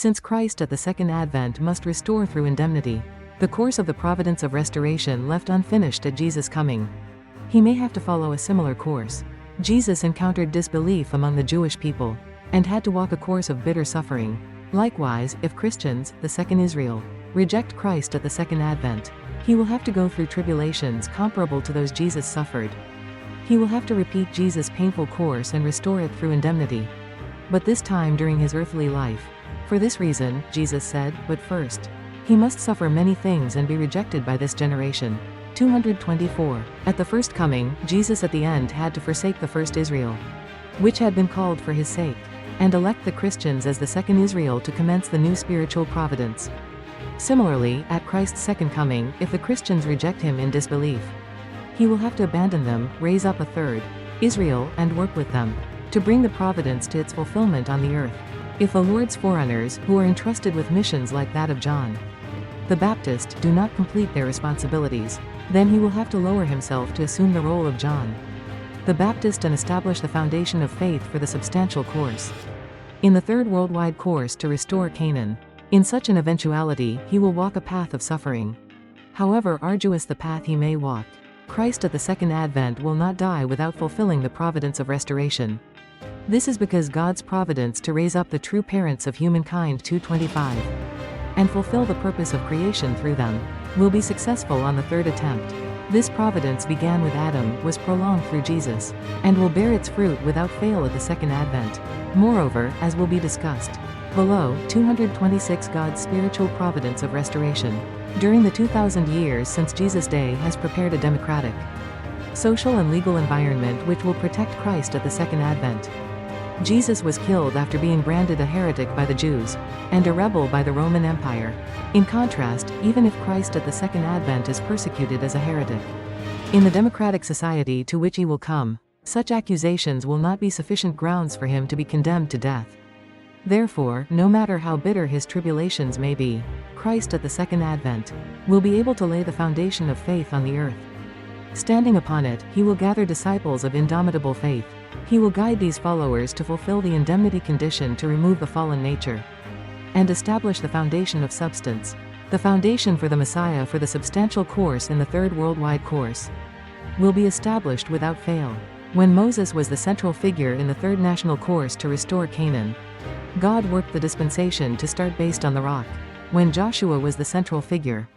since Christ at the second advent must restore through indemnity the course of the providence of restoration left unfinished at Jesus' coming. He may have to follow a similar course. Jesus encountered disbelief among the Jewish people, and had to walk a course of bitter suffering. Likewise, if Christians, the second Israel, reject Christ at the second advent, he will have to go through tribulations comparable to those Jesus suffered. He will have to repeat Jesus' painful course and restore it through indemnity, but this time during his earthly life. For this reason, Jesus said, but first, he must suffer many things and be rejected by this generation. 224. At the first coming, Jesus at the end had to forsake the first Israel, which had been called for his sake, and elect the Christians as the second Israel to commence the new spiritual providence. Similarly, at Christ's second coming, if the Christians reject him in disbelief, he will have to abandon them, raise up a third Israel, and work with them to bring the providence to its fulfillment on the earth. If the Lord's forerunners, who are entrusted with missions like that of John the Baptist, do not complete their responsibilities, then he will have to lower himself to assume the role of John the Baptist and establish the foundation of faith for the substantial course in the third worldwide course to restore Canaan. In such an eventuality, he will walk a path of suffering. However arduous the path he may walk, Christ at the second advent will not die without fulfilling the providence of restoration. This is because God's providence to raise up the true parents of humankind 225 and fulfill the purpose of creation through them will be successful on the third attempt. This providence began with Adam, was prolonged through Jesus, and will bear its fruit without fail at the second advent. Moreover, as will be discussed below, 226 God's spiritual providence of restoration during the 2,000 years since Jesus' day has prepared a democratic, social and legal environment which will protect Christ at the second advent. Jesus was killed after being branded a heretic by the Jews, and a rebel by the Roman Empire. In contrast, even if Christ at the second advent is persecuted as a heretic in the democratic society to which he will come, such accusations will not be sufficient grounds for him to be condemned to death. Therefore, no matter how bitter his tribulations may be, Christ at the second advent will be able to lay the foundation of faith on the earth. Standing upon it, he will gather disciples of indomitable faith. He will guide these followers to fulfill the indemnity condition to remove the fallen nature and establish the foundation of substance. The foundation for the Messiah for the substantial course in the third worldwide course will be established without fail. When Moses was the central figure in the third national course to restore Canaan, God worked the dispensation to start based on the rock. When Joshua was the central figure,